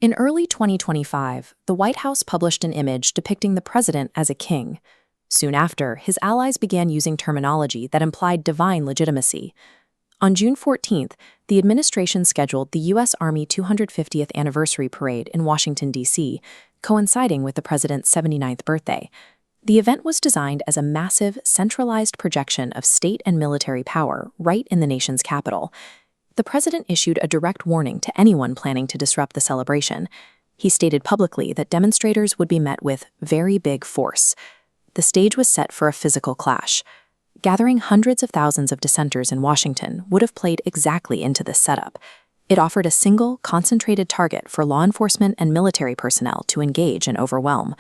In early 2025, the White House published an image depicting the president as a king. Soon after, his allies began using terminology that implied divine legitimacy. On June 14th, the administration scheduled the U.S. Army 250th Anniversary Parade in Washington, D.C., coinciding with the president's 79th birthday. The event was designed as a massive, centralized projection of state and military power right in the nation's capital. The president issued a direct warning to anyone planning to disrupt the celebration. He stated publicly that demonstrators would be met with very big force. The stage was set for a physical clash. Gathering hundreds of thousands of dissenters in Washington would have played exactly into this setup. It offered a single, concentrated target for law enforcement and military personnel to engage and overwhelm.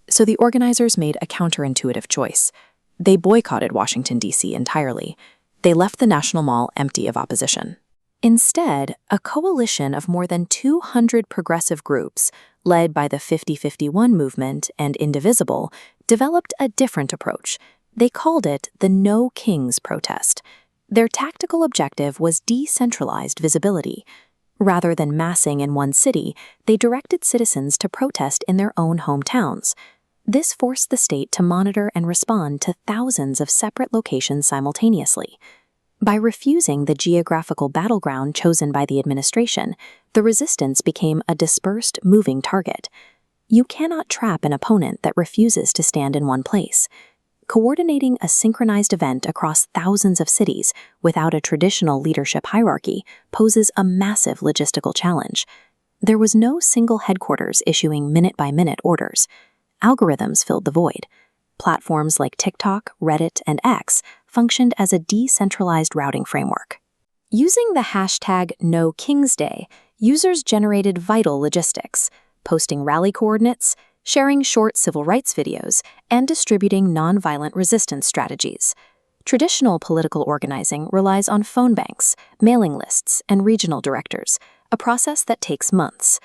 So the organizers made a counterintuitive choice. They boycotted Washington, D.C. entirely. They left the National Mall empty of opposition. Instead, a coalition of more than 200 progressive groups, led by the 50-51 movement and Indivisible, developed a different approach. They called it the No Kings protest. Their tactical objective was decentralized visibility. Rather than massing in one city, they directed citizens to protest in their own hometowns. This forced the state to monitor and respond to thousands of separate locations simultaneously. By refusing the geographical battleground chosen by the administration, the resistance became a dispersed, moving target. You cannot trap an opponent that refuses to stand in one place. Coordinating a synchronized event across thousands of cities without a traditional leadership hierarchy poses a massive logistical challenge. There was no single headquarters issuing minute-by-minute orders. Algorithms filled the void. Platforms like TikTok, Reddit, and X functioned as a decentralized routing framework. Using the hashtag #NoKingsDay, users generated vital logistics, posting rally coordinates, sharing short civil rights videos, and distributing nonviolent resistance strategies. Traditional political organizing relies on phone banks, mailing lists, and regional directors, a process that takes months.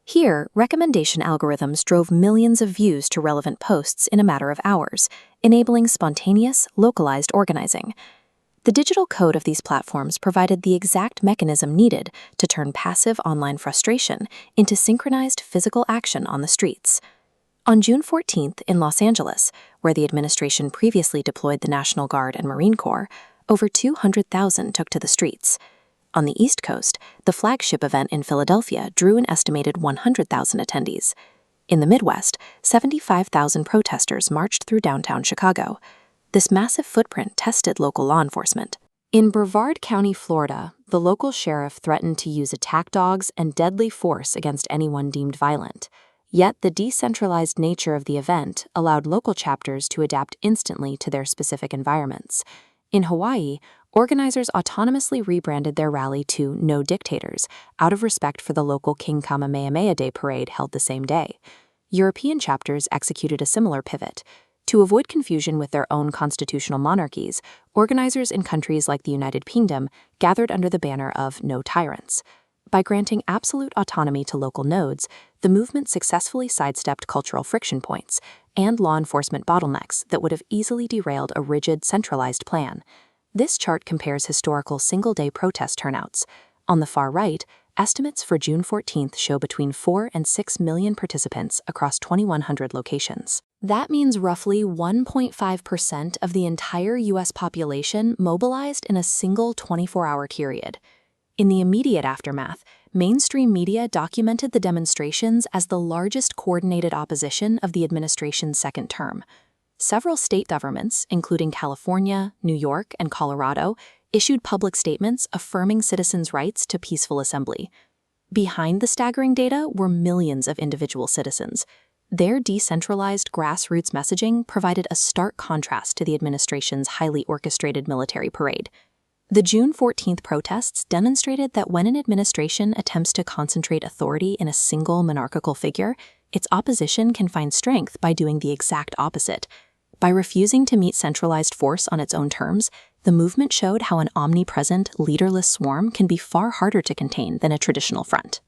Here, recommendation algorithms drove millions of views to relevant posts in a matter of hours, enabling spontaneous, localized organizing. The digital code of these platforms provided the exact mechanism needed to turn passive online frustration into synchronized physical action on the streets. On June 14th in Los Angeles, where the administration previously deployed the National Guard and Marine Corps, over 200,000 took to the streets. On the East Coast, the flagship event in Philadelphia drew an estimated 100,000 attendees. In the Midwest, 75,000 protesters marched through downtown Chicago. This massive footprint tested local law enforcement. In Brevard County, Florida, the local sheriff threatened to use attack dogs and deadly force against anyone deemed violent. Yet the decentralized nature of the event allowed local chapters to adapt instantly to their specific environments. In Hawaii, organizers autonomously rebranded their rally to No Dictators, out of respect for the local King Kamehameha Day parade held the same day. European chapters executed a similar pivot. To avoid confusion with their own constitutional monarchies, organizers in countries like the United Kingdom gathered under the banner of No Tyrants. By granting absolute autonomy to local nodes, the movement successfully sidestepped cultural friction points and law enforcement bottlenecks that would have easily derailed a rigid, centralized plan. This chart compares historical single-day protest turnouts. On the far right, estimates for June 14th show between 4 and 6 million participants across 2,100 locations. That means roughly 1.5% of the entire U.S. population mobilized in a single 24-hour period. In the immediate aftermath, mainstream media documented the demonstrations as the largest coordinated opposition of the administration's second term. Several state governments, including California, New York, and Colorado, issued public statements affirming citizens' rights to peaceful assembly. Behind the staggering data were millions of individual citizens. Their decentralized grassroots messaging provided a stark contrast to the administration's highly orchestrated military parade. The June 14th protests demonstrated that when an administration attempts to concentrate authority in a single monarchical figure, its opposition can find strength by doing the exact opposite. By refusing to meet centralized force on its own terms, the movement showed how an omnipresent, leaderless swarm can be far harder to contain than a traditional front.